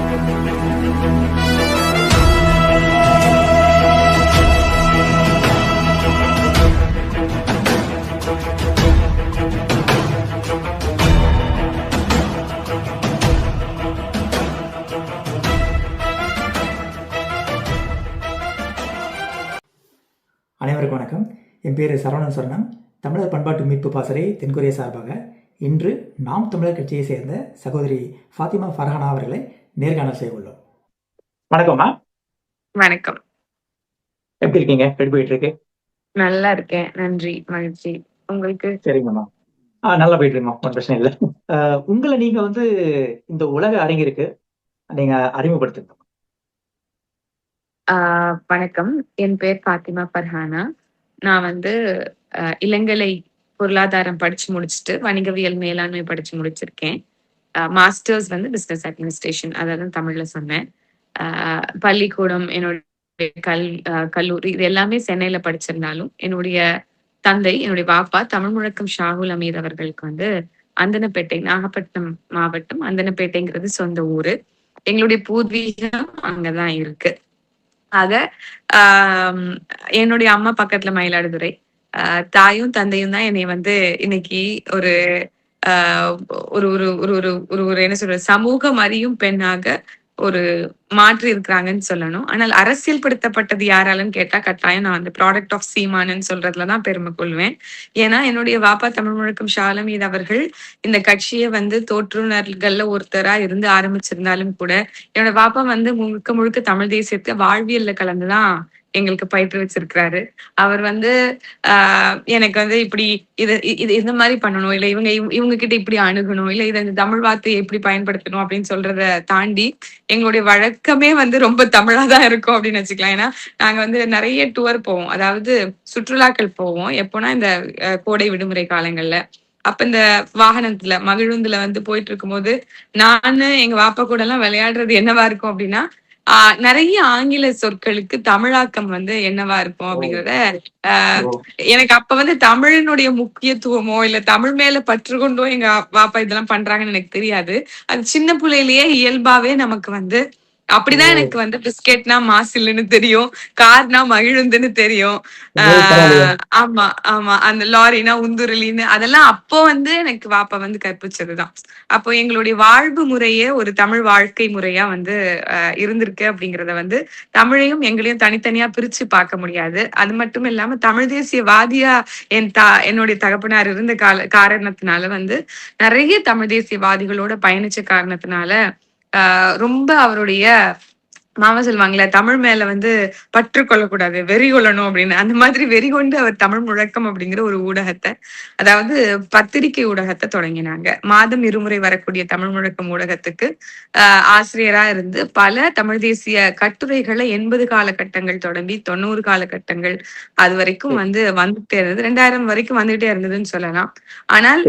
அனைவருக்கும் வணக்கம். என் பேர் சரவணன் சொர்ணம். தமிழர் பண்பாட்டு மீட்பு பாசறை தென்கொரியா சார்பாக இன்று நாம் தமிழர் கட்சியை சேர்ந்த சகோதரி ஃபாத்திமா ஃபர்ஹானா அவர்களை நேர்காணல் செய்ய உள்ளோம். வணக்கம்மா. வணக்கம். எப்படி இருக்கீங்க? எப்படி போயிட்டு இருக்கு? நல்லா இருக்கேன், நன்றி, மகிழ்ச்சி. உங்களுக்கு? சரிங்கம்மா. நல்லா போயிட்டு இருக்கோம், ஒன்றும் பிரச்சனை இல்லை. உங்களை நீங்க இந்த உலக அரங்கிற்கு நீங்க அறிமுகப்படுத்துங்க. வணக்கம். என் பேர் ஃபாத்திமா ஃபர்ஹானா. நான் இளங்கலை பொருளாதாரம் படிச்சு முடிச்சுட்டு வணிகவியல் மேலாண்மை படிச்சு முடிச்சிருக்கேன். மாஸ்டர்ஸ் பிசினஸ் அட்மினிஸ்ட்ரேஷன், அதாவது தமிழ்ல சொன்னேன். பள்ளிக்கூடம், என்னுடைய கல்லூரி இது எல்லாமே சென்னையில படிச்சிருந்தாலும் என்னுடைய தந்தை, என்னுடைய பாப்பா தமிழ் முழக்கம் ஷாகுல் அமீர் அவர்களுக்கு அந்தனப்பேட்டை, நாகப்பட்டினம் மாவட்டம் அந்தனப்பேட்டைங்கிறது சொந்த ஊரு. எங்களுடைய பூர்வீகம் அங்கதான் இருக்கு. ஆக என்னுடைய அம்மா பக்கத்துல மயிலாடுதுறை. தாயும் தந்தையும் தான் என்னை இன்னைக்கு ஒரு ஒரு ஒரு ஒரு ஒரு ஒரு ஒரு என்ன சொல்ற சமூகம் அறியும் பெண்ணாக ஒரு மாற்றி இருக்கிறாங்கன்னு சொல்லணும். ஆனால் அரசியல் படுத்தப்பட்டது யாராலன்னு கேட்டா கட்டாயம் நான் ப்ராடக்ட் ஆஃப் சீமானன்னு சொல்றதுலதான் பெருமை கொள்வேன். ஏன்னா என்னுடைய வாப்பா தமிழ் முழக்கம் ஷாலமீத் அவர்கள் இந்த கட்சியை தோற்றுநர்கள்ல ஒருத்தரா இருந்து ஆரம்பிச்சிருந்தாலும் கூட என்னோட வாப்பா முழுக்க முழுக்க தமிழ் தேசியத்தை வாழ்வியல்ல கலந்துதான் எங்களுக்கு பயிற்று வச்சிருக்கிறாரு. அவர் எனக்கு இப்படி இது இது இந்த மாதிரி பண்ணணும், இல்ல இவங்க கிட்ட இப்படி அணுகணும், இல்ல இந்த தமிழ் வார்த்தையை எப்படி பயன்படுத்தணும் அப்படின்னு சொல்றத தாண்டி எங்களுடைய வழக்கமே ரொம்ப தமிழாதான் இருக்கும் அப்படின்னு வச்சுக்கலாம். ஏன்னா நாங்க நிறைய டூர் போவோம், அதாவது சுற்றுலாக்கள் போவோம். எப்போனா இந்த கோடை விடுமுறை காலங்கள்ல. அப்ப இந்த வாகனத்துல மகிழுந்துல போயிட்டு இருக்கும்போது நானு எங்க வாப்பா கூட எல்லாம் விளையாடுறது என்னவா இருக்கும் அப்படின்னா, நிறைய ஆங்கில சொற்களுக்கு தமிழாக்கம் என்னவா இருக்கும் அப்படிங்கறத எனக்கு அப்ப தமிழினுடைய முக்கியத்துவமோ இல்ல தமிழ் மேல பற்று கொண்டோ எங்க பாப்பா இதெல்லாம் பண்றாங்கன்னு எனக்கு தெரியாது. அது சின்ன பிள்ளையிலேயே இயல்பாவே நமக்கு அப்படிதான் எனக்கு பிஸ்கெட்னா மாசில்லுன்னு தெரியும், கார்னா மகிழுந்துன்னு தெரியும். ஆமா ஆமா, அந்த லாரினா உந்துருளின்னு அதெல்லாம் அப்போ எனக்கு வாப்பா கற்பிச்சதுதான். அப்போ எங்களுடைய வாழ்வு முறையே ஒரு தமிழ் வாழ்க்கை முறையா இருந்திருக்கு அப்படிங்கறத தமிழையும் எங்களையும் தனித்தனியா பிரிச்சு பார்க்க முடியாது. அது மட்டும் இல்லாம தமிழ் தேசியவாதியா என்னுடைய தகப்பனார் இருந்த காரணத்தினால நிறைய தமிழ் தேசியவாதிகளோட பயணிச்ச காரணத்தினால ரொம்ப அவருடைய மாமா சொல்லுவாங்களே, தமிழ் மேல பற்று கொள்ளக்கூடாது, வெறி கொள்ளணும் அப்படின்னு. அந்த மாதிரி வெறி கொண்டு அவர் தமிழ் முழக்கம் அப்படிங்கிற ஒரு ஊடகத்தை, அதாவது பத்திரிகை ஊடகத்தை தொடங்கினாங்க. மாதம் இருமுறை வரக்கூடிய தமிழ் முழக்கம் ஊடகத்துக்கு ஆசிரியரா இருந்து பல தமிழ் தேசிய கட்டுரைகளை 80 காலகட்டங்கள் தொடங்கி 90 காலகட்டங்கள் அது வரைக்கும் வந்துட்டே இருந்தது. 2000 வரைக்கும் வந்துட்டே இருந்ததுன்னு சொல்லலாம். ஆனால்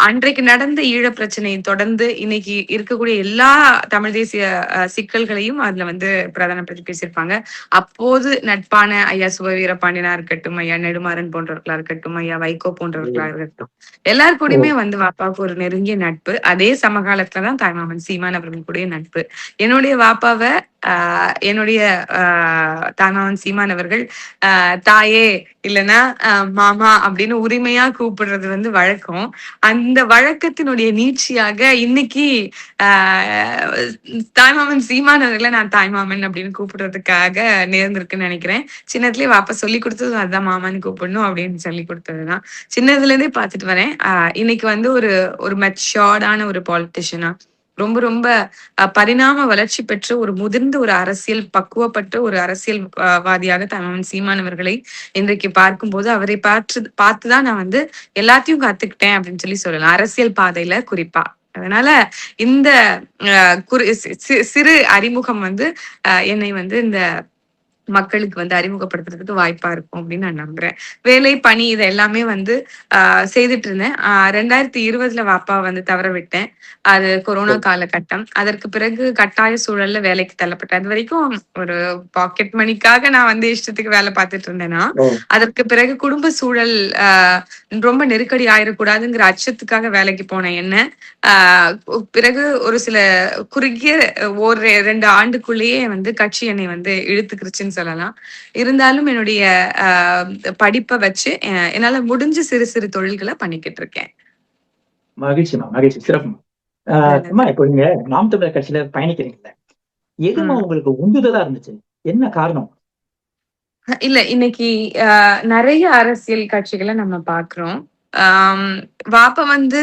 அன்றைக்கு நடந்த ஈழ பிரச்சனையை தொடர்ந்து இன்னைக்கு இருக்கக்கூடிய எல்லா தமிழ் தேசிய சிக்கல்களையும் அதுல பிரதானப்படுத்தி பேசியிருப்பாங்க. அப்போது நட்பான ஐயா சுப வீரபாண்டியனா இருக்கட்டும், ஐயா நெடுமாறன் போன்றவர்களா இருக்கட்டும், ஐயா வைகோ போன்றவர்களா இருக்கட்டும், எல்லாரு கூடயுமே வாப்பாவுக்கு ஒரு நெருங்கிய நட்பு. அதே சமகாலத்துலதான் தாய்மாமன் சீமான் அவர்கள் கூட நட்பு. என்னுடைய வாப்பாவை என்னுடைய தாய்மாமன் சீமான் அவர்கள் தாயே இல்லைன்னா மாமா அப்படின்னு உரிமையா கூப்பிடுறது வழக்கம். அந்த வழக்கத்தினுடைய நீட்சியாக இன்னைக்கு தாய்மாமன் சீமான் அவர்களை நான் தாய்மாமன் அப்படின்னு கூப்பிடுறதுக்காக நேர்ந்திருக்குன்னு நினைக்கிறேன். சின்னதுலயே வாப்பா சொல்லி கொடுத்தது அதுதான், மாமான்னு கூப்பிடணும் அப்படின்னு சொல்லி கொடுத்ததுதான். சின்னதுல இருந்தே பார்த்துட்டு வரேன். இன்னைக்கு ஒரு மெச்சோர்டான ஒரு பாலிட்டிஷியனா, ரொம்ப ரொம்ப பரிணாம வளர்ச்சி பெற்ற ஒரு முதிர்ந்த ஒரு அரசியல் பக்குவப்பட்ட ஒரு அரசியல்வாதியாக தாய்மாமன் சீமான் அவர்களை இன்றைக்கு பார்க்கும்போது அவரை பார்த்துதான் நான் எல்லாத்தையும் கத்துக்கிட்டேன் அப்படின்னு சொல்லலாம், அரசியல் பாதையில குறிப்பா. அதனால இந்த சிறு அறிமுகம் என்னை இந்த மக்களுக்கு வந்து அறிமுகப்படுத்துறதுக்கு வாய்ப்பா இருக்கும் அப்படின்னு நான் நம்புறேன். வேலை, பணி இது எல்லாமே வந்து செய்துட்டு இருந்தேன். 2020ல வாப்பா வந்து தவற விட்டேன். அது கொரோனா சரி. காலகட்டம். அதற்கு பிறகு கட்டாய சூழல்ல வேலைக்கு தள்ளப்பட்டேன். அதுவரைக்கும் ஒரு பாக்கெட் மணிக்காக நான் வந்து இஷ்டத்துக்கு வேலை பார்த்துட்டு இருந்தேன்னா, ஓ! அதற்கு பிறகு குடும்ப சூழல் ரொம்ப நெருக்கடி ஆயிறக்கூடாதுங்கிற அச்சத்துக்காக வேலைக்கு போன என்ன, ஆ பிறகு ஒரு சில குறுகிய ஒரு 2 ஆண்டுக்குள்ளேயே வந்து கட்சி என்னை வந்து இழுத்துக்கிருச்சுன்னு சொல்லலாம். இருந்தாலும் என்னுடைய அ படிப்ப வச்சு என்னால முடிஞ்ச சிறு சிறு தொழில்கள பண்ணிக்கிட்டு இருக்கேன். மகிழ்ச்சிம்மா, மகிழ்ச்சி. சிறப்புமா. ஆ அம்மா நல்லது. இப்போ நீங்க நாம் தமிழர் கட்சியில பயணிக்கிறீங்கல்ல, எதும்மா ம். உங்களுக்கு உந்துதலா இருந்துச்சு? என்ன காரணம்? இல்ல இன்னைக்கு அ நெறைய அரசியல் கட்சிகள நம்ம பார்க்கிறோம். ஆம் வாப்பா வந்து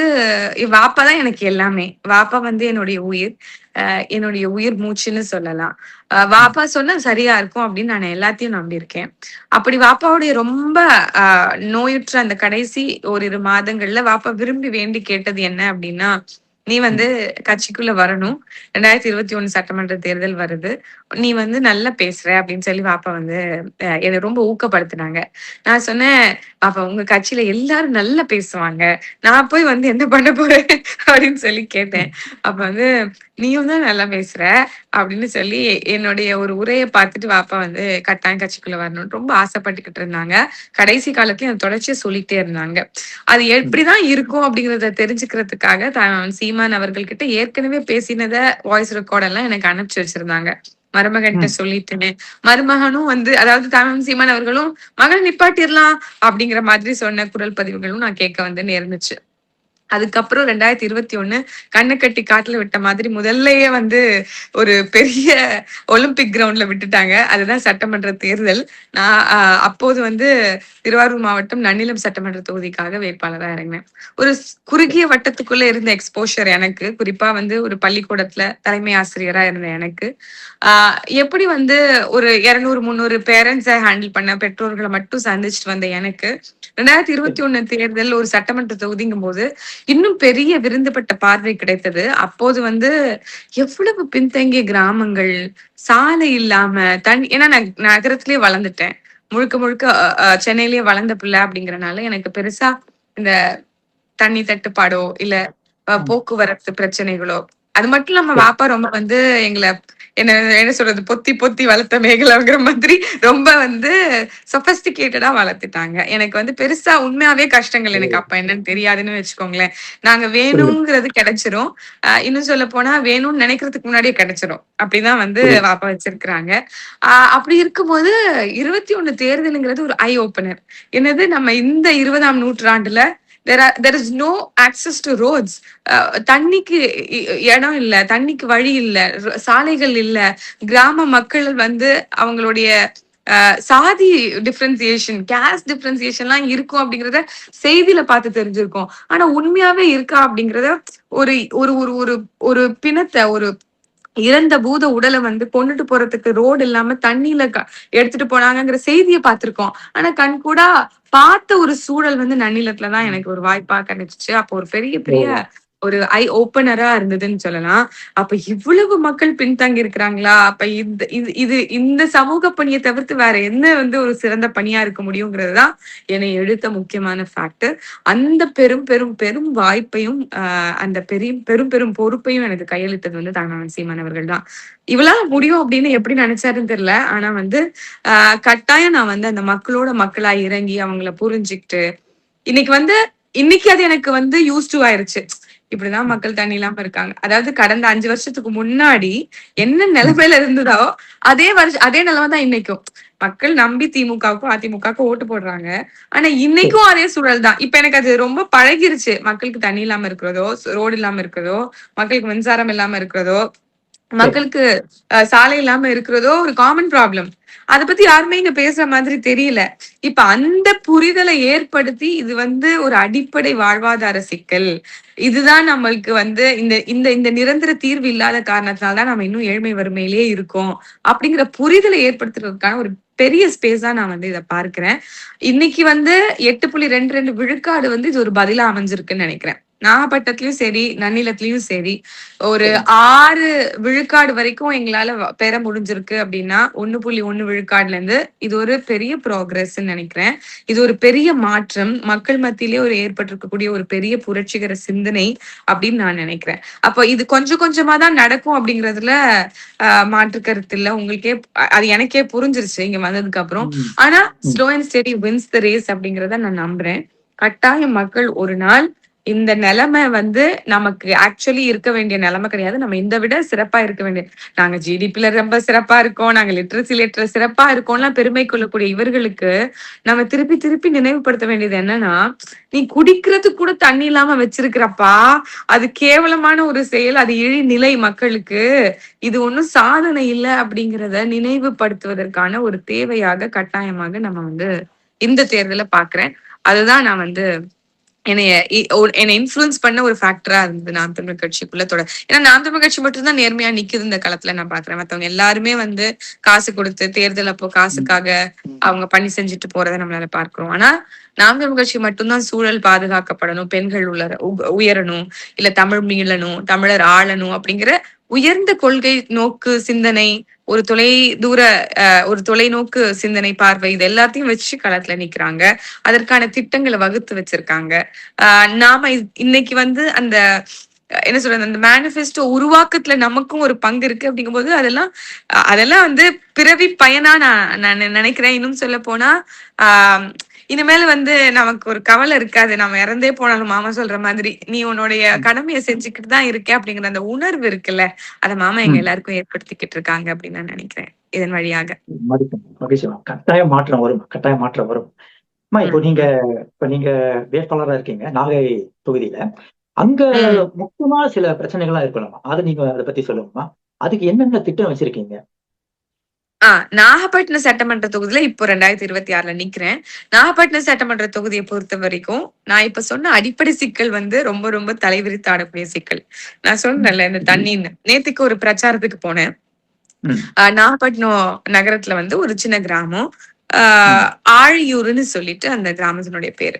வாப்பா தான் எனக்கு எல்லாமே. வாப்பா வந்து என்னுடைய உயிர். என்னுடைய உயிர் மூச்சுன்னு சொல்லலாம். ம். வாப்பா சொன்னா சரியா இருக்கும் அப்படின்னு நான் எல்லாத்தையும் நம்பியிருக்கேன். அப்படி வாப்பாவுடைய ரொம்ப அ நோயுற்ற அந்த கடைசி ஓரிரு மாதங்கள்ல வாப்பா விரும்பி வேண்டி கேட்டது என்ன அப்படின்னா, "நீ வந்து ம். கட்சிக்குள்ள வரணும். 2021 சட்டமன்ற தேர்தல் வருது. நீ வந்து நல்லா பேசுற" அப்படின்னு சொல்லி வாப்பா வந்து என்ன ரொம்ப ஊக்கப்படுத்துனாங்க. நான் சொன்னேன், "அப்ப உங்க கட்சியில எல்லாரும் நல்லா பேசுவாங்க. நான் போய் வந்து என்ன பண்ண போறேன்?" அப்படின்னு சொல்லி கேட்டேன். ம். அப்ப வந்து, "நீயும் தான் நல்லா பேசுற" அப்படின்னு சொல்லி என்னுடைய ஒரு உரைய பார்த்துட்டு வாப்பா வந்து கட்டாயம் கட்சிக்குள்ள வரணும்னு ரொம்ப ஆசைப்பட்டுக்கிட்டு இருந்தாங்க. கடைசி காலத்துலயும் அத தொடர்ச்சியா சொல்லிட்டே இருந்தாங்க. அது ம். எப்படிதான் இருக்கும் அப்படிங்கிறத தெரிஞ்சுக்கிறதுக்காக சீமான் அவர்கள் கிட்ட ஏற்கனவே பேசினத வாய்ஸ் ரெக்கார்ட் எல்லாம் எனக்கு அனுப்பிச்சு வச்சிருந்தாங்க. மருமகன்ட்ட ம். சொல்லிட்டேன். மருமகனும் வந்து அதாவது சீமான் அவர்களும் மகன நிப்பாட்டிறலாம் அப்படிங்கிற மாதிரி சொன்ன குரல் பதிவுகளும் நான் கேட்க வந்து நேர்ந்துச்சு. அதுக்கப்புறம் 2021 கண்ண கட்டி காட்டுல விட்ட மாதிரி முதல்லயே வந்து ஒரு பெரிய ஒலிம்பிக் கிரவுண்ட்ல விட்டுட்டாங்க. அதுதான் சட்டமன்ற தேர்தல். நான் அப்போது வந்து திருவாரூர் மாவட்டம் நன்னிலம் சட்டமன்ற தொகுதிக்காக வேட்பாளரா இறங்கினேன். ஒரு குறுகிய வட்டத்துக்குள்ள இருந்த எக்ஸ்போஷர் எனக்கு. குறிப்பா வந்து ஒரு பள்ளிக்கூடத்துல தலைமை ஆசிரியரா இருந்த எனக்கு. ஆ எப்படி வந்து ஒரு 200, 300 பேரண்ட்ஸ ஹேண்டில் பண்ண பெற்றோர்கள மட்டும் சந்திச்சுட்டு வந்த எனக்கு, சரி. 2021 தேர்தல் ஒரு சட்டமன்ற தொகுதிங்கும்போது, இன்னும் பெரிய விருந்துபட்ட பார்வை கிடைத்தது. அப்போது வந்து எவ்வளவு பின்தங்கிய கிராமங்கள், சாலை இல்லாம, ஏன்னா நான் நகரத்திலேயே வளர்ந்துட்டேன். முழுக்க முழுக்க சென்னையிலேயே வளர்ந்த பிள்ளை அப்படிங்கிறனால, எனக்கு பெருசா இந்த தண்ணி தட்டுப்பாடோ, இல்ல ம். போக்குவரத்து பிரச்சனைகளோ, அது மட்டும் இல்லாம சரி. வாப்பா ரொம்ப வந்து எங்கள என்ன என்ன சொல்றது? பொத்தி பொத்தி வளர்த்த மேகலங்கிற மாதிரி ரொம்ப வந்து சொஃபஸ்டிகேட்டடா வளர்த்துட்டாங்க. எனக்கு வந்து பெருசா உண்மையாவே கஷ்டங்கள் ஓ! எனக்கு அப்ப என்னன்னு தெரியாதுன்னு வச்சுக்கோங்களேன். நாங்க புரியுது, வேணுங்கிறது கிடைச்சிரும். இன்னும் சொல்லப்போனா வேணும்னு நினைக்கிறதுக்கு முன்னாடியே கிடைச்சிரும். அப்படிதான் வந்து புரியுது. வாப்பா வச்சிருக்கிறாங்க. அப்படி இருக்கும்போது 21 தேர்தலுங்கிறது ஒரு ஐ ஓப்பனர். என்னது நம்ம இந்த 20ஆம் நூற்றாண்டுல there is no access to roads. தண்ணிக்கு இடம் இல்ல, தண்ணிக்கு வழி இல்ல, சாலைகள் இல்ல. கிராம மக்கள் வந்து அவங்களுடைய சாதி டிஃபரன்சியேஷன், கேஸ்ட் டிஃபரன்சியேஷன்லாம் இருக்கும் அப்படிங்கிறத செய்தியில பார்த்து தெரிஞ்சிருக்கோம். ஆனா உண்மையாவே இருக்கா அப்படிங்கிறத ஒரு ஒரு ஒரு ஒரு ஒரு பிணத்த ஒரு இறந்த பூத உடல வந்து கொண்டுட்டு போறதுக்கு ரோடு இல்லாம தண்ணீல எடுத்துட்டு போனாங்கங்கிற செய்திய பார்த்திருக்கோம். ஆனா கண்கூடா பார்த்த ஒரு சூழல் வந்து நன்னிலத்துல தான் ம். எனக்கு ஒரு வாய்ப்பா கிடைச்சுச்சு. அப்போ ஒரு பெரிய ஓ! பெரிய ஒரு ஐ ஓப்பனரா இருந்ததுன்னு சொல்லலாம். அப்ப இவ்வளவு மக்கள் பின்தங்கி இருக்கிறாங்களா? அப்ப இந்த இது இது இந்த சமூக பணிய தவிர்த்து வேற என்ன வந்து ஒரு சிறந்த பணியா இருக்க முடியுங்கிறது தான் என்னை எடுத்த முக்கியமான ஃபேக்ட். அந்த பெரும் பெரும் பெரும் வாய்ப்பையும் அந்த பெரும் பெரும் பொறுப்பையும் எனக்கு கையளித்தது வந்து தாய்மாமன் சீமான் அவர்கள் தான். இவளால முடியும் அப்படின்னு எப்படி நினைச்சாருன்னு தெரியல. ஆனா வந்து கட்டாயம் நான் வந்து அந்த மக்களோட மக்களா இறங்கி அவங்கள புரிஞ்சுகிட்டு, இன்னைக்கு வந்து இன்னைக்கு அது எனக்கு வந்து யூஸ் டூ ஆயிருச்சு. இப்படிதான் ம். மக்கள் தண்ணி இல்லாம இருக்காங்க. அதாவது கடந்த 5 வருஷத்துக்கு முன்னாடி என்ன ம். நிலைமையில இருந்ததோ, அதே நிலைமை தான் இன்னைக்கும். மக்கள் நம்பி திமுகவுக்கும், அதிமுகவுக்கும் ஓட்டு போடுறாங்க. ஆனா சரி. இன்னைக்கும் அதே சூழல் தான். இப்ப எனக்கு அது ரொம்ப பழகிருச்சு. மக்களுக்கு தண்ணி இல்லாம இருக்கிறதோ, ரோடு இல்லாம இருக்கிறதோ, மக்களுக்கு மின்சாரம் இல்லாம இருக்கிறதோ, சரி. மக்களுக்கு சாலை இல்லாம இருக்கிறதோ ஒரு காமன் ப்ராப்ளம். அத பத்தி யாருமே இங்க பேசுற மாதிரி தெரியல. இப்ப அந்த புரிதலை ஏற்படுத்தி, இது வந்து ஒரு அடிப்படை வாழ்வாதார சிக்கல். இதுதான் நம்மளுக்கு வந்து இந்த இந்த இந்த நிரந்தர தீர்வு இல்லாத காரணத்தினால தான் நம்ம இன்னும் ஏழ்மை வறுமையிலேயே இருக்கோம். அப்படிங்கிற புரிதலை ஏற்படுத்துறதுக்கான ஒரு பெரிய ஸ்பேஸா நான் வந்து இத பார்க்கிறேன். இன்னைக்கு வந்து 8.22 விழுக்காடு வந்து இது ஒரு பதிலா அமைஞ்சிருக்குன்னு நெனைக்கிறேன். நாகப்பட்டினத்திலயும் சரி, நன்னிலத்திலயும் சரி, ஒரு 6 விழுக்காடு வரைக்கும் எங்களால பெற முடிஞ்சிருக்கு அப்படின்னா 1.1 விழுக்காடுல இருந்து இது ஒரு பெரிய ப்ராக்ரஸ் நினைக்கிறேன். இது ஒரு பெரிய மாற்றம், மக்கள் மத்தியிலே ஒரு ஏற்பட்டிருக்கக்கூடிய ஒரு பெரிய புரட்சிகர சிந்தனை அப்படின்னு நான் நினைக்கிறேன். அப்போ இது கொஞ்சம் கொஞ்சமா தான் நடக்கும் அப்படிங்கிறதுல மாற்று கருத்து இல்ல. உங்களுக்கே அது எனக்கே புரிஞ்சிருச்சு இங்க வந்ததுக்கு அப்புறம். ஆனா slow and steady wins the race அப்படிங்கறத நான் நம்புறேன். கட்டாயம் மக்கள் ஒரு நாள் இந்த நிலைமை வந்து நமக்கு ஆக்சுவலி இருக்க வேண்டிய நிலைமை கிடையாது. நம்ம இந்த விட சிறப்பா இருக்க வேண்டிய, நாங்க ஜிடிபில ரொம்ப சிறப்பா இருக்கோம், நாங்க லிட்ரஸி ரேட்ல சிறப்பா இருக்கோம்லாம் பெருமை கொள்ளக்கூடிய இவர்களுக்கு நம்ம திருப்பி திருப்பி நினைவுபடுத்த வேண்டியது என்னன்னா, நீ குடிக்கிறதுக்கு கூட தண்ணி இல்லாம வச்சிருக்கிறப்பா, அது கேவலமான ஒரு செயல், அது இழிநிலை மக்களுக்கு, இது ஒண்ணும் சாதனை இல்ல அப்படிங்கிறத நினைவுபடுத்துவதற்கான ஒரு தேவையாக கட்டாயமாக நம்ம வந்து இந்த தேர்தல பாக்குறேன். அதுதான் நான் வந்து என்னை இன்ஃபுளுன்ஸ் பண்ண ஒரு ஃபேக்டரா இருந்தது நாம் தமிழர் கட்சிக்குள்ள தொடர். ஏன்னா நாம் தமிழர் கட்சி மட்டும்தான் நேர்மையா நிக்குது இந்த களத்துல நான் பாக்குறேன். மத்தவங்க எல்லாருமே வந்து காசு கொடுத்து தேர்தல் அப்போ காசுக்காக அவங்க பணி செஞ்சுட்டு போறதை நம்மளால பார்க்கிறோம். ஆனா நாம் தமிழர் கட்சி மட்டும்தான் சூழல் பாதுகாக்கப்படணும், பெண்கள் உயரணும், இல்ல தமிழ் மீளணும், தமிழர் ஆளணும் அப்படிங்கிற உயர்ந்த கொள்கை நோக்கு சிந்தனை, ஒரு ஒரு தொலைநோக்கு சிந்தனை பார்வை, இது எல்லாத்தையும் வச்சு களத்துல நிக்கிறாங்க. அதற்கான திட்டங்களை வகுத்து வச்சிருக்காங்க. நாம இன்னைக்கு வந்து அந்த என்ன சொல்றது, அந்த மேனிஃபெஸ்டோ உருவாக்கத்துல நமக்கும் ஒரு பங்கு இருக்கு அப்படிங்கும்போது அதெல்லாம் வந்து பிறவி பயனா நான் நினைக்கிறேன். இன்னும் சொல்ல போனா இனிமேல வந்து நமக்கு ஒரு கவலை இருக்காது. நம்ம இறந்தே போனாலும் மாமா சொல்ற மாதிரி நீ உன்னுடைய கடமையை செஞ்சுக்கிட்டு தான் இருக்க அப்படிங்கிற அந்த உணர்வு இருக்குல்ல, அத மாமா எங்க எல்லாருக்கும் ஏற்படுத்திக்கிட்டு இருக்காங்க அப்படின்னு நான் நினைக்கிறேன் இதன் வழியாக. கட்டாயம் மாற்றம் வரும், கட்டாயம் மாற்றம் வரும். இப்போ நீங்க வேட்பாளரா இருக்கீங்க நாகை தொகுதியில. அங்க முக்கியமான சில பிரச்சனைகள்லாம் இருக்கணுமா, அது நீங்க அதை பத்தி சொல்லுங்கம்மா. அதுக்கு என்னென்ன திட்டம் வச்சிருக்கீங்க? நாகப்பட்டினம் சட்டமன்ற தொகுதியில இப்போ 2026ல நிக்கிறேன். நாகப்பட்டினம் சட்டமன்ற தொகுதியை பொறுத்த வரைக்கும் நான் இப்ப சொன்ன அடிப்படை சிக்கல் வந்து ரொம்ப ரொம்ப தலைவிரித்து ஆடக்கூடிய சிக்கல். நான் சொன்னேன்ல இந்த தண்ணின்னு. நேத்துக்கு ஒரு பிரச்சாரத்துக்கு போனேன். நாகப்பட்டினம் நகரத்துல வந்து ஒரு சின்ன கிராமம், ஆழியூர்னு சொல்லிட்டு அந்த கிராமத்தினுடைய பேரு.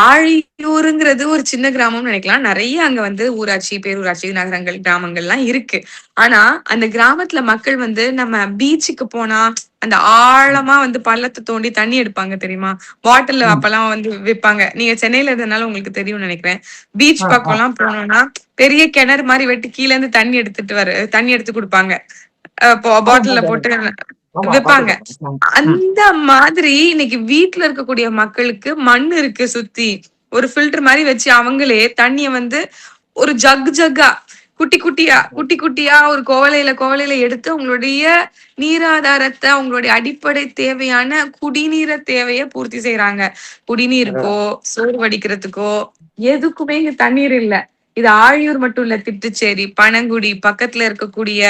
ஆழியூருங்கிறது ஒரு சின்ன கிராமம்னு நினைக்கலாம். நிறைய அங்க வந்து ஊராட்சி, பேரூராட்சி, நகரங்கள், கிராமங்கள்லாம் இருக்கு. ஆனா அந்த கிராமத்துல மக்கள் வந்து நம்ம பீச்சுக்கு போனா அந்த ஆழமா வந்து பள்ளத்தை தோண்டி தண்ணி எடுப்பாங்க தெரியுமா? பாட்டில் அப்பெல்லாம் வந்து விற்பாங்க. நீங்க சென்னையில இருந்தனால உங்களுக்கு தெரியும்னு நினைக்கிறேன். பீச் பக்கம் எல்லாம் போனோம்னா பெரிய கிணறு மாதிரி வெட்டி கீழே இருந்து தண்ணி எடுத்து கொடுப்பாங்க. பாட்டில்ல போட்டு விற்பாங்க. அந்த மாதிரி இன்னைக்கு வீட்டுல இருக்கக்கூடிய மக்களுக்கு மண் இருக்கு சுத்தி, ஒரு ஃபில்டர் மாதிரி வச்சு அவங்களே தண்ணிய வந்து ஒரு ஜக்கா குட்டி குட்டியா ஒரு கோவலையில எடுத்து உங்களுடைய நீராதாரத்தை, அவங்களுடைய அடிப்படை தேவையான குடிநீரை தேவையை பூர்த்தி செய்யறாங்க. குடிநீருக்கோ சோறு வடிக்கிறதுக்கோ எதுக்குமே இங்க தண்ணீர் இல்ல. இது ஆழியூர் மட்டும் இல்ல, திட்டுச்சேரி, பனங்குடி பக்கத்துல இருக்கக்கூடிய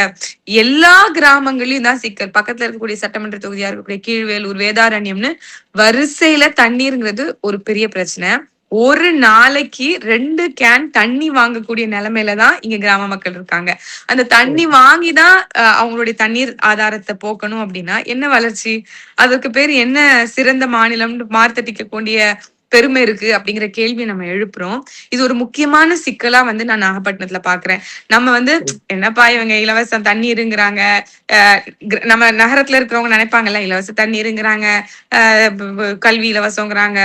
எல்லா கிராமங்களையும் தான் சிக்கல். பக்கத்துல இருக்கக்கூடிய சட்டமன்ற தொகுதியா இருக்கக்கூடிய கீழ்வேலூர், வேதாரண்யம்னு வரிசையில தண்ணீருங்கிறது ஒரு பெரிய பிரச்சனை. ஒரு நாளைக்கு 2 கேன் தண்ணி வாங்கக்கூடிய நிலைமையிலதான் இங்க கிராம மக்கள் இருக்காங்க. அந்த தண்ணி வாங்கிதான் அவங்களுடைய தண்ணீர் ஆதாரத்தை போக்கணும் அப்படின்னா என்ன வளர்ச்சி? அதற்கு பேர் என்ன சிறந்த மாநிலம் மார்த்தட்டிக்க கூடிய பெருமை இருக்கு அப்படிங்கிற கேள்வி நம்ம எழுப்புறோம். இது ஒரு முக்கியமான சிக்கலா வந்து நான் நாகப்பட்டினத்துல பாக்குறேன். நம்ம வந்து என்னப்பா இவங்க இலவச தண்ணீருங்கிறாங்க, நம்ம நகரத்துல இருக்கிறவங்க நினைப்பாங்கல்ல இலவச தண்ணீருங்கிறாங்க, கல்வி இலவசங்கிறாங்க,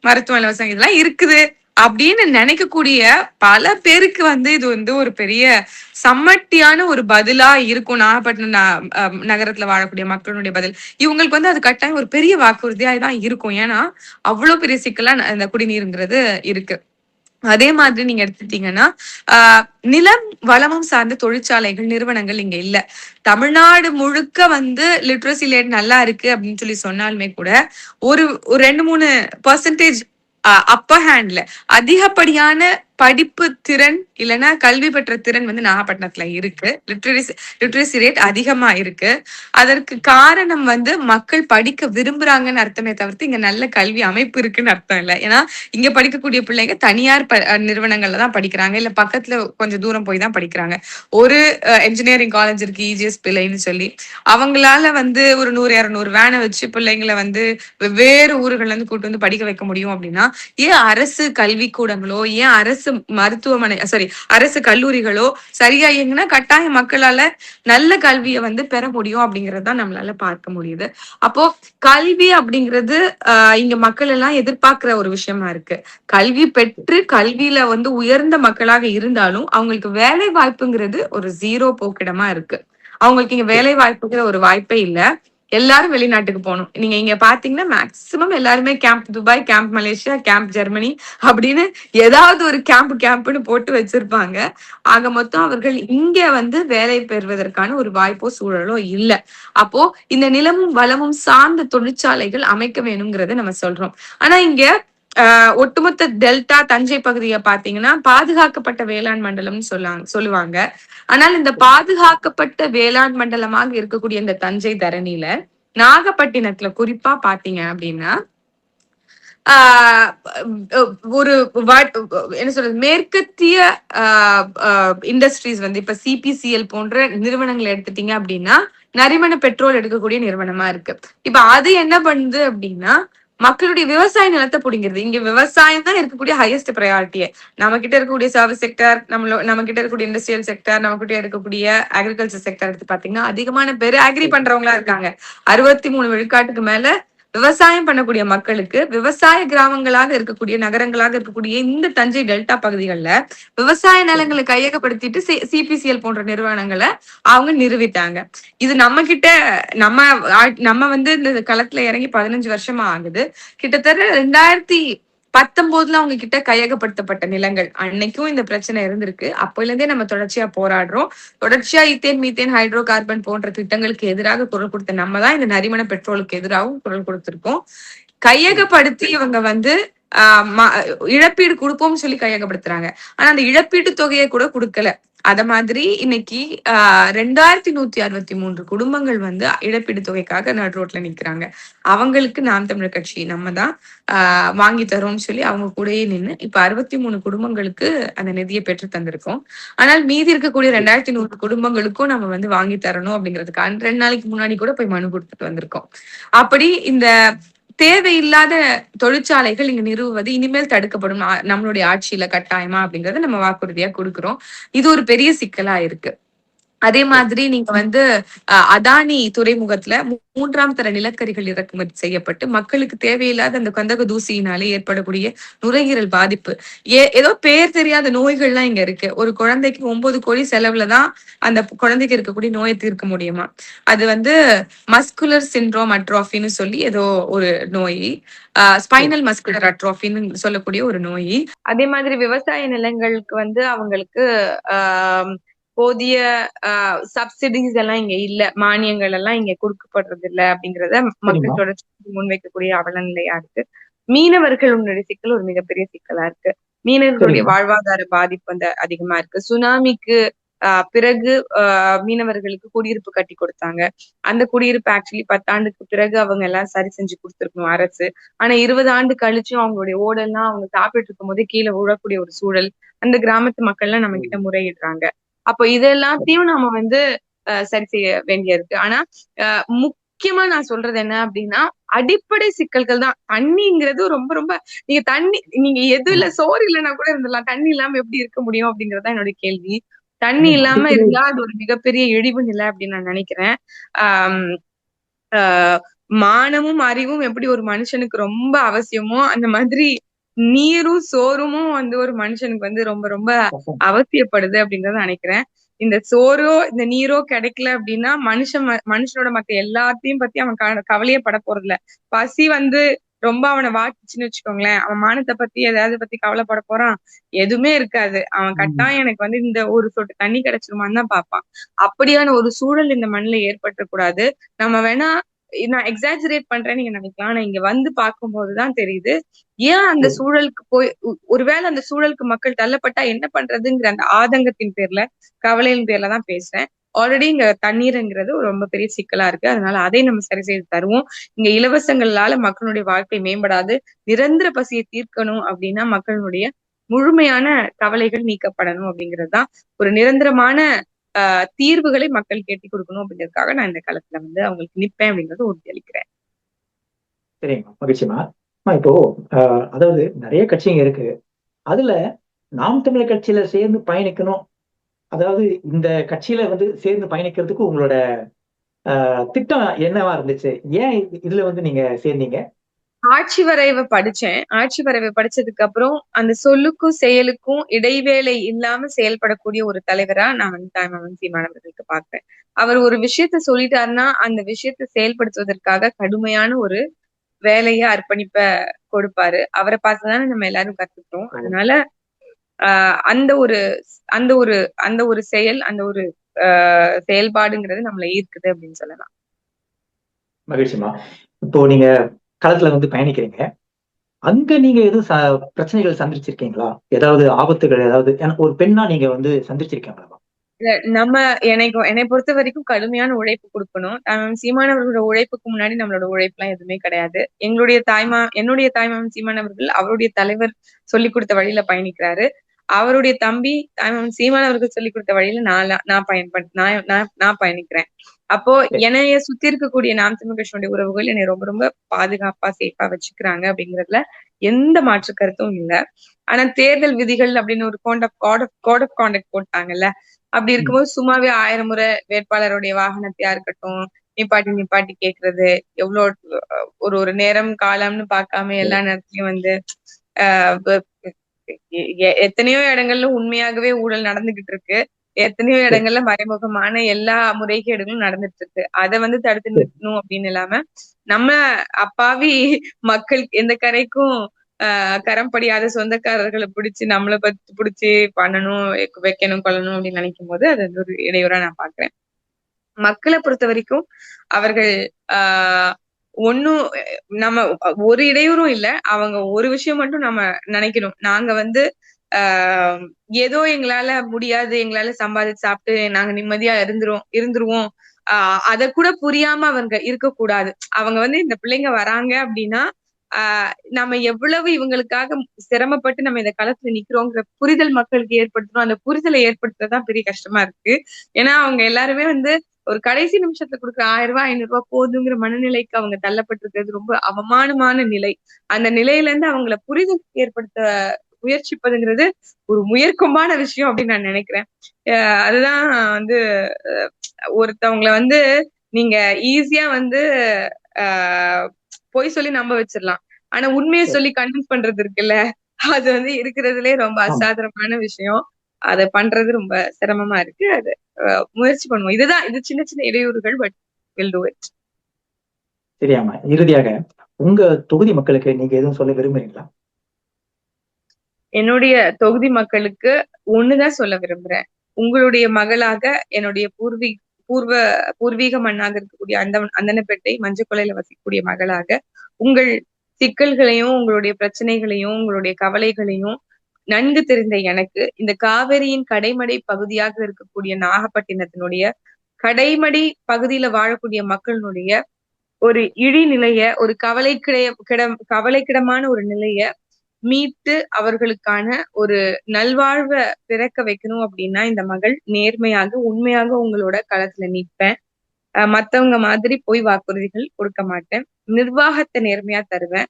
மருத்துவ இலவசம், இதெல்லாம் இருக்குது அப்படின்னு நினைக்கக்கூடிய பல பேருக்கு வந்து இது வந்து ஒரு பெரிய சம்மட்டியான ஒரு பதிலா இருக்கும். நாகப்பட்டினம் நகரத்துல வாழக்கூடிய மக்களுடைய பதில் இவங்களுக்கு வந்து அது கட்டாயம் ஒரு பெரிய வாக்குறுதியா தான் இருக்கும். ஏன்னா அவ்வளவு பெரிய சிக்கலா இந்த குடிநீருங்கிறது இருக்கு. அதே மாதிரி நீங்க எடுத்துட்டீங்கன்னா நிலம் வளமும் சார்ந்த தொழிற்சாலைகள், நிறுவனங்கள் இங்க இல்ல. தமிழ்நாடு முழுக்க வந்து லிட்ரஸி ரேட் நல்லா இருக்கு அப்படின்னு சொல்லி சொன்னாலுமே கூட ஒரு 2-3% அப்பர் ஹேண்ட்ல அதிகப்படியான படிப்பு திறன் இல்லைன்னா கல்வி பெற்ற திறன் வந்து நாகப்பட்டினத்துல இருக்கு. லிட்ரஸி ரேட் அதிகமா இருக்கு. அதற்கு காரணம் வந்து மக்கள் படிக்க விரும்புறாங்கன்னு அர்த்தமே தவிர்த்து இங்க நல்ல கல்வி அமைப்பு இருக்குன்னு அர்த்தம் இல்லை. ஏன்னா இங்க படிக்கக்கூடிய பிள்ளைங்க தனியார் நிறுவனங்கள்ல தான் படிக்கிறாங்க, இல்ல பக்கத்துல கொஞ்சம் தூரம் போய் தான் படிக்கிறாங்க. ஒரு என்ஜினியரிங் காலேஜ் இருக்கு, இஜிஎஸ் பிள்ளைன்னு சொல்லி, அவங்களால வந்து ஒரு 100-200 வேனை வச்சு பிள்ளைங்களை வந்து வெவ்வேறு ஊர்கள்ல இருந்து கூட்டு வந்து படிக்க வைக்க முடியும் அப்படின்னா ஏன் அரசு கல்வி கூடங்களோ, ஏன் அரசு அரசு மருத்துவமனை அரசு கல்லூரிகளோ சரியா இயங்குனா கட்டாயம் மக்களால நல்ல கல்வியை வந்து பெற முடியும் அப்படிங்கறதுதான் நம்மளால பார்க்க முடியுது. அப்போ கல்வி அப்படிங்கிறது இங்க மக்கள் எல்லாம் எதிர்பார்க்கிற ஒரு விஷயமா இருக்கு. கல்வி பெற்று கல்வியில வந்து உயர்ந்த மக்களாக இருந்தாலும் அவங்களுக்கு வேலை வாய்ப்புங்கிறது ஒரு ஜீரோ போக்கிடமா இருக்கு. அவங்களுக்கு இங்க வேலை வாய்ப்புங்கிற ஒரு வாய்ப்பே இல்ல. எல்லாரும் வெளிநாட்டுக்கு போகணும். நீங்க இங்க பாத்தீங்கன்னா மேக்சிமம் எல்லாருமே camp Dubai, camp Malaysia, camp Germany அப்படின்னு ஏதாவது ஒரு கேம்ப்னு போட்டு வச்சிருப்பாங்க. ஆக மொத்தம் அவர்கள் இங்க வந்து வேலை பெறுவதற்கான ஒரு வாய்ப்போ சூழலோ இல்ல. அப்போ இந்த நிலமும் வளமும் சார்ந்த தொழிற்சாலைகள் அமைக்க வேணுங்கிறத நம்ம சொல்றோம். ஆனா இங்க ஒட்டுமொத்த டெல்டா தஞ்சை பகுதியை பாத்தீங்கன்னா பாதுகாக்கப்பட்ட வேளாண் மண்டலம்னு சொல்லுவாங்க. ஆனால் இந்த பாதுகாக்கப்பட்ட வேளாண் மண்டலமாக இருக்கக்கூடிய இந்த தஞ்சை தரணியில நாகப்பட்டினத்துல குறிப்பா பாத்தீங்க அப்படின்னா ஆஹ் ஒரு என்ன சொல்றது மேற்கத்திய இண்டஸ்ட்ரீஸ் வந்து இப்ப சிபிசிஎல் போன்ற நிறுவனங்களை எடுத்துட்டீங்க அப்படின்னா நரிமண பெட்ரோல் எடுக்கக்கூடிய நிறுவனமா இருக்கு. இப்ப அது என்ன பண்ணுது அப்படின்னா மக்களுடைய விவசாய நிலத்தை பிடிங்கிறது. இங்க விவசாயம் தான் இருக்கக்கூடிய ஹையஸ்ட் ப்ரையாரிட்டியே. நம்ம கிட்ட இருக்கக்கூடிய சர்வீஸ் செக்டர், நம்ம கிட்ட இருக்கக்கூடிய இண்டஸ்ட்ரியல் செக்டர், நம்ம கிட்ட இருக்கக்கூடிய அக்ரிகல்ச்சர் செக்டர் எடுத்து பாத்தீங்கன்னா அதிகமான பேர் அக்ரி பண்றவங்களா இருக்காங்க. 63 விழுக்காட்டுக்கு மேல விவசாயம் பண்ணக்கூடிய மக்களுக்கு விவசாய கிராமங்களாக இருக்கக்கூடிய நகரங்களாக இருக்கக்கூடிய இந்த தஞ்சை டெல்டா பகுதிகளில் விவசாய நிலங்களை கையகப்படுத்திட்டு சிபிசிஎல் போன்ற நிறுவனங்களை அவங்க நிறுவிட்டாங்க. இது நம்ம கிட்ட நம்ம வந்து இந்த களத்துல இறங்கி 15 வருஷமா ஆகுது. கிட்டத்தட்ட 2019 அவங்க கிட்ட கையகப்படுத்தப்பட்ட நிலங்கள். அன்னைக்கும் இந்த பிரச்சனை இருந்திருக்கு. அப்போல இருந்தே நம்ம தொடர்ச்சியா போராடுறோம். தொடர்ச்சியா ஈத்தேன், மீத்தேன், ஹைட்ரோ கார்பன் போன்ற திட்டங்களுக்கு எதிராக குரல் கொடுத்த நம்ம தான் இந்த நரிமண பெட்ரோலுக்கு எதிராகவும் குரல் கொடுத்திருக்கோம். கையகப்படுத்தி இவங்க வந்து இழப்பீடு கொடுப்போம்னு சொல்லி கையகப்படுத்துறாங்க. ஆனா அந்த இழப்பீட்டு தொகையை கூட கொடுக்கல. அத மாதிரி இன்னைக்கு 2163 குடும்பங்கள் வந்து இழப்பீடு தொகைக்காக நடு ரோட்ல நிக்கிறாங்க. அவங்களுக்கு நாம் தமிழர் கட்சி நம்ம தான் வாங்கி தரோம்னு சொல்லி அவங்க கூடயே நின்று இப்ப 63 குடும்பங்களுக்கு அந்த நிதியை பெற்று தந்திருக்கோம். ஆனால் மீதி இருக்கக்கூடிய 2100 குடும்பங்களுக்கும் நம்ம வந்து வாங்கி தரணும் அப்படிங்கிறதுக்காக 2 நாளைக்கு முன்னாடி கூட போய் மனு கொடுத்துட்டு வந்திருக்கோம். அப்படி இந்த தேவையில்லாத தொழிற்சாலைகள் இங்க நிறுவுவது இனிமேல் தடுக்கப்படும் நம்மளுடைய ஆட்சியில கட்டாயமா அப்படிங்கறத நம்ம வாக்குறுதியா கொடுக்கிறோம். இது ஒரு பெரிய சிக்கலா இருக்கு. அதே மாதிரி நீங்க வந்து அதானி துறைமுகத்துல 3ஆம் தர நிலக்கரிகள் இறக்குமதி செய்யப்பட்டு மக்களுக்கு தேவையில்லாத அந்த கந்தக தூசியினாலே ஏற்படக்கூடிய நுரையீரல் பாதிப்பு, ஏதோ பேர் தெரியாத நோய்கள்லாம் இங்க இருக்கு. ஒரு குழந்தைக்கு 9 கோடி செலவுலதான் அந்த குழந்தைக்கு இருக்கக்கூடிய நோயை தீர்க்க முடியுமா? அது வந்து மஸ்குலர் சிண்ட்ரோம் அட்ரோஃபின்னு சொல்லி ஏதோ ஒரு நோய், ஸ்பைனல் மஸ்குலர் அட்ரோஃபின்னு சொல்லக்கூடிய ஒரு நோய். அதே மாதிரி விவசாய நிலங்களுக்கு வந்து அவங்களுக்கு போதிய சப்சிடிஸ் எல்லாம் இங்க இல்ல, மானியங்கள் எல்லாம் இங்க கொடுக்கப்படுறது இல்ல அப்படிங்கறத மக்கள் தொடர்ச்சி முன்வைக்கக்கூடிய அவல நிலையா இருக்கு. மீனவர்களுடைய சிக்கல் ஒரு மிகப்பெரிய சிக்கலா இருக்கு. மீனவர்களுடைய வாழ்வாதார பாதிப்பு வந்து அதிகமா இருக்கு. சுனாமிக்கு பிறகு மீனவர்களுக்கு குடியிருப்பு கட்டி கொடுத்தாங்க. அந்த குடியிருப்பு ஆக்சுவலி 10 ஆண்டுக்கு பிறகு அவங்க எல்லாம் சரி செஞ்சு கொடுத்துருக்கணும் அரசு. ஆனா 20 ஆண்டு கழிச்சும் அவங்களுடைய ஓடெல்லாம் அவங்க சாப்பிட்டு இருக்கும் போதே கீழே விழக்கூடிய ஒரு சூழல் அந்த கிராமத்து மக்கள் எல்லாம் நம்ம கிட்ட முறையிடுறாங்க. அப்போ இது எல்லாத்தையும் நம்ம வந்து சரி செய்ய வேண்டிய இருக்கு. ஆனா முக்கியமா நான் சொல்றது என்ன அப்படின்னா அடிப்படை சிக்கல்கள் தான். தண்ணிங்கிறது ரொம்ப ரொம்ப நீங்க எது இல்ல சோறு இல்லைன்னா கூட இருந்துடலாம், தண்ணி இல்லாம எப்படி இருக்க முடியும் அப்படிங்கறதா என்னுடைய கேள்வி. தண்ணி இல்லாம இருந்தா அது ஒரு மிகப்பெரிய இழிவு நிலை அப்படின்னு நான் நினைக்கிறேன். மானமும் அறிவும் எப்படி ஒரு மனுஷனுக்கு ரொம்ப அவசியமோ அந்த மாதிரி நீரும் சோறுமும் வந்து ஒரு மனுஷனுக்கு வந்து ரொம்ப ரொம்ப அவசியப்படுது அப்படிங்கறத நினைக்கிறேன். இந்த சோறோ இந்த நீரோ கிடைக்கல அப்படின்னா மனுஷனோட மத்த எல்லாத்தையும் பத்தி அவன் கவலையே பட போறது இல்ல. பசி வந்து ரொம்ப அவனை வாட்டுச்சுன்னு வச்சுக்கோங்களேன், அவன் மானத்தை பத்தி எதாவது பத்தி கவலைப்பட போறான்? எதுவுமே இருக்காது. அவன் கட்டாயம் எனக்கு வந்து இந்த ஒரு சொட்டு தண்ணி கிடைச்சிருமான்னு தான் பார்ப்பான். அப்படியான ஒரு சூழல் இந்த மண்ணில ஏற்பட்டக்கூடாது. நம்ம வேணா நான் எக்ஸாஜரேட் பண்றேன்னு நீங்க நினைக்கலாம். ஆனா இங்க வந்து பார்க்கும்போதுதான் தெரியுது ஏன் அந்த சூழலுக்கு போய் ஒருவேளை அந்த சூழலுக்கு மக்கள் தள்ளப்பட்டா என்ன பண்றதுங்கிற அந்த ஆதங்கத்தின் பேர்ல கவலையின் பேர்ல தான் பேசுறேன். ஆல்ரெடி இங்க தண்ணீருங்கிறது ரொம்ப பெரிய சிக்கலா இருக்கு. அதனால அதை நம்ம சரி செய்து தருவோம். இங்க இலவசங்களால மக்களுடைய வாழ்க்கை மேம்படாது. நிரந்தர பசியை தீர்க்கணும் அப்படின்னா மக்களுடைய முழுமையான கவலைகள் நீக்கப்படணும் அப்படிங்கிறதுதான். ஒரு நிரந்தரமான தீர்வுகளை மக்கள் கேட்டு கொடுக்கணும் அப்படிங்கிறதுக்காக நான் இந்த காலத்துல வந்து அவங்களுக்கு நிப்பேன் அப்படிங்கறது உறுதியளிக்கிறேன். சரிங்க, மகிழ்ச்சிமா. இப்போ அதாவது நிறைய கட்சிங்க இருக்கு. அதுல நாம் தமிழர் கட்சியில சேர்ந்து பயணிக்கணும், அதாவது இந்த கட்சியில வந்து சேர்ந்து பயணிக்கிறதுக்கு உங்களோட திட்டம் என்னவா இருந்துச்சு? ஏன் இதுல வந்து நீங்க சேர்ந்தீங்க? ஆட்சி வரைவு படிச்சேன். ஆட்சி வரைவு படிச்சதுக்கு அப்புறம் அந்த சொல்லுக்கும் செயலுக்கும் இடைவேளை இல்லாம செயல்படக்கூடிய ஒரு தலைவரா நான் வந்து தாய்மாமன் சீமான் அவர்களுக்கு பார்க்கிறேன். அவர் ஒரு விஷயத்த சொல்லிட்டாருன்னா அந்த விஷயத்த செயல்படுத்துவதற்காக கடுமையான ஒரு வேலைய அர்ப்பணிப்ப கொடுப்பாரு. அவரை பார்த்துதானே நம்ம எல்லாரும் கத்துக்கிட்டோம். அதனால அந்த ஒரு அந்த ஒரு அந்த ஒரு செயல், அந்த ஒரு செயல்பாடுங்கிறது நம்மள ஈர்க்குது அப்படின்னு சொல்லலாம். மகிழ்ச்சிமா. இப்போ நீங்க களத்துல வந்து பயணிக்கிறீங்க. அங்க நீங்க எதுவும் பிரச்சனைகள் சந்திச்சிருக்கீங்களா? ஏதாவது ஆபத்துகள் ஏதாவது ஒரு பெண்ணா நீங்க வந்து சந்திச்சிருக்கீங்களா? இல்ல நம்ம என்னை பொறுத்த வரைக்கும் கடுமையான உழைப்பு குடுக்கணும். சீமான் அவர்களோட உழைப்புக்கு முன்னாடி நம்மளோட உழைப்புலாம் எதுவுமே கிடையாது. என்னுடைய தாய்மாமன் சீமான் அவர்கள் அவருடைய தலைவர் சொல்லிக் குடுத்த வழியில பயணிக்கிறாரு. அவருடைய தம்பி தாய்மாமன் சீமான் அவர்கள் சொல்லிக் குடுத்த வழியில நான் பயணிக்கிறேன். அப்போ என்னைய சுத்தி இருக்கக்கூடிய நாம் தமிழ் கட்சியினுடைய உறவுகள் என்னை ரொம்ப ரொம்ப பாதுகாப்பா, சேஃபா வச்சுக்கிறாங்க அப்படிங்கிறதுல எந்த மாற்று கருத்தும் இல்ல. ஆனா தேர்தல் விதிகள் அப்படின்னு ஒரு கோட் ஆஃப் கான்டக்ட் போட்டாங்கல்ல. அப்படி இருக்கும்போது சும்மாவே 1000 முறை வேட்பாளருடைய வாகனத்தையா இருக்கட்டும், நிப்பாட்டி கேக்குறது, எவ்வளவு ஒரு நேரம் காலம்னு பார்க்காம எல்லா நேரத்துலயும் வந்து ஆஹ் எத்தனையோ இடங்கள்ல உண்மையாகவே ஊழல் நடந்துகிட்டு இருக்கு. எத்தனையோ இடங்கள்ல மறைமுகமான எல்லா முறைகேடுகளும் நடந்துட்டு இருக்கு. அத வந்து தடுத்து நிறுத்தணும் அப்படின்னு இல்லாம நம்ம அப்பாவி மக்கள் எந்த கரைக்கும் கரம் படியாத சொந்தக்காரர்களை பிடிச்சு நம்மளை பத்தி பிடிச்சு பண்ணணும், வைக்கணும், கொள்ளணும் அப்படின்னு நினைக்கும் போது அது ஒரு இடையூறா நான் பாக்குறேன். மக்களை பொறுத்த வரைக்கும் அவர்கள் ஒன்னும் நம்ம ஒரு இடையூறும் இல்ல. அவங்க ஒரு விஷயம் மட்டும் நம்ம நினைக்கணும். நாங்க வந்து ஏதோ எங்களால முடியாது, எங்களால சம்பாதிச்சு சாப்பிட்டு நாங்க நிம்மதியா இருந்துருவோம். அத கூட புரியாம அவங்க இருக்கக்கூடாது. அவங்க வந்து இந்த பிள்ளைங்க வராங்க அப்படின்னா நம்ம எவ்வளவு இவங்களுக்காக சிரமப்பட்டு நம்ம இந்த களத்துல நிக்கிறோங்கிற புரிதல் மக்களுக்கு ஏற்படுத்தணும். அந்த புரிதலை ஏற்படுத்துறதுதான் பெரிய கஷ்டமா இருக்கு. ஏன்னா அவங்க எல்லாருமே வந்து ஒரு கடைசி நிமிஷத்துல கொடுக்குற 1000 ரூபாய் 500 ரூபாய் போதுங்கிற மனநிலைக்கு அவங்க தள்ளப்பட்டிருக்கிறது ரொம்ப அவமானமான நிலை. அந்த நிலையில இருந்து அவங்கள புரிதல் ஏற்படுத்த முயற்சிப்பதுங்கிறது ஒரு முயற்கமான விஷயம் அப்படின்னு நான் நினைக்கிறேன். அதுதான் வந்து ஒருத்தவங்களை வந்து நீங்க ஈஸியா வந்து பொய் சொல்லி நம்ப வச்சிடலாம். ஆனா உண்மையை சொல்லி கன்வின்ஸ் பண்றது இருக்குல்ல, அது வந்து இருக்கிறதுலே ரொம்ப அசாதாரணமான விஷயம். அத பண்றது ரொம்ப சிரமமா இருக்கு. அது முயற்சி பண்ணுவோம். இது சின்ன சின்ன இடையூறுகள், பட் வில் டு இட். சரியாமா. இறுதியாக உங்க தொகுதி மக்களுக்கு நீங்க எதுவும் சொல்ல விரும்புறீங்களா? என்னுடைய தொகுதி மக்களுக்கு ஒண்ணுதான் சொல்ல விரும்புறேன். உங்களுடைய மகளாக என்னுடைய பூர்வீக மண்ணாக இருக்கக்கூடிய அந்தனப்பேட்டை மஞ்சக்கொள்ளையில வசிக்கக்கூடிய மகளாக உங்கள் சிக்கல்களையும், உங்களுடைய பிரச்சனைகளையும், உங்களுடைய கவலைகளையும் நன்கு தெரிந்த எனக்கு இந்த காவிரியின் கடைமடை பகுதியாக இருக்கக்கூடிய நாகப்பட்டினத்தினுடைய கடைமடை பகுதியில வாழக்கூடிய மக்களினுடைய ஒரு இழிநிலைய, ஒரு கவலைக்கிடமான ஒரு நிலைய மீட்டு அவர்களுக்கான ஒரு நல்வாழ்வை பிறக்க வைக்கணும் அப்படின்னா இந்த மகள் நேர்மையாக, உண்மையாக உங்களோட களத்துல நிற்பேன். மத்தவங்க மாதிரி போய் வாக்குறுதிகள் கொடுக்க மாட்டேன். நிர்வாகத்தை நேர்மையா தருவேன்.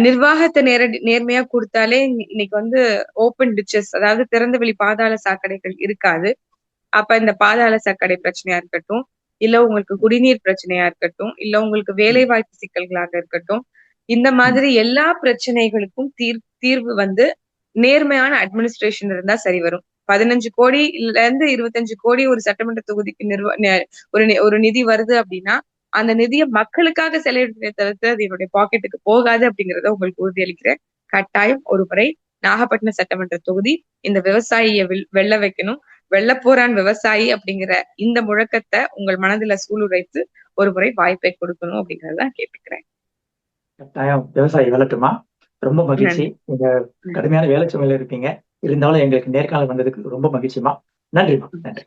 நிர்வாகத்தை நேர்மையா கொடுத்தாலே இன்னைக்கு வந்து ஓப்பன் டிச்சஸ், அதாவது திறந்த வெளி பாதாள சாக்கடைகள் இருக்காது. அப்ப இந்த பாதாள சாக்கடை பிரச்சனையா இருக்கட்டும், இல்ல உங்களுக்கு குடிநீர் பிரச்சனையா இருக்கட்டும், இல்ல உங்களுக்கு வேலை வாய்ப்பு சிக்கல்களாக இருக்கட்டும், இந்த மாதிரி எல்லா பிரச்சனைகளுக்கும் தீர்வு வந்து நேர்மையான அட்மினிஸ்ட்ரேஷன் இருந்தா சரி வரும். 15 கோடில இருந்து 25 கோடி ஒரு சட்டமன்ற தொகுதிக்கு ஒரு நிதி வருது அப்படின்னா அந்த நிதியை மக்களுக்காக செலவிடுறதை தவிர்த்து அது என்னுடைய பாக்கெட்டுக்கு போகாது அப்படிங்கறத உங்களுக்கு உறுதியளிக்கிறேன். கட்டாயம் ஒரு முறை நாகப்பட்டினம் சட்டமன்ற தொகுதி இந்த விவசாயிய வெல்ல வைக்கணும். வெல்ல போறான் விவசாயி அப்படிங்கிற இந்த முழக்கத்தை உங்கள் மனதுல சூளுரைத்து ஒரு முறை வாய்ப்பை கொடுக்கணும் அப்படிங்கறதான் கேட்டுக்கிறேன். கட்டாயம் விவசாயி வெல்லட்டுமா. ரொம்ப மகிழ்ச்சி. நீங்க கடுமையான வேலை சுமையில இருப்பீங்க. இருந்தாலும் எங்களுக்கு நேர்காணல் வந்ததுக்கு ரொம்ப மகிழ்ச்சிமா. நன்றிமா. நன்றி.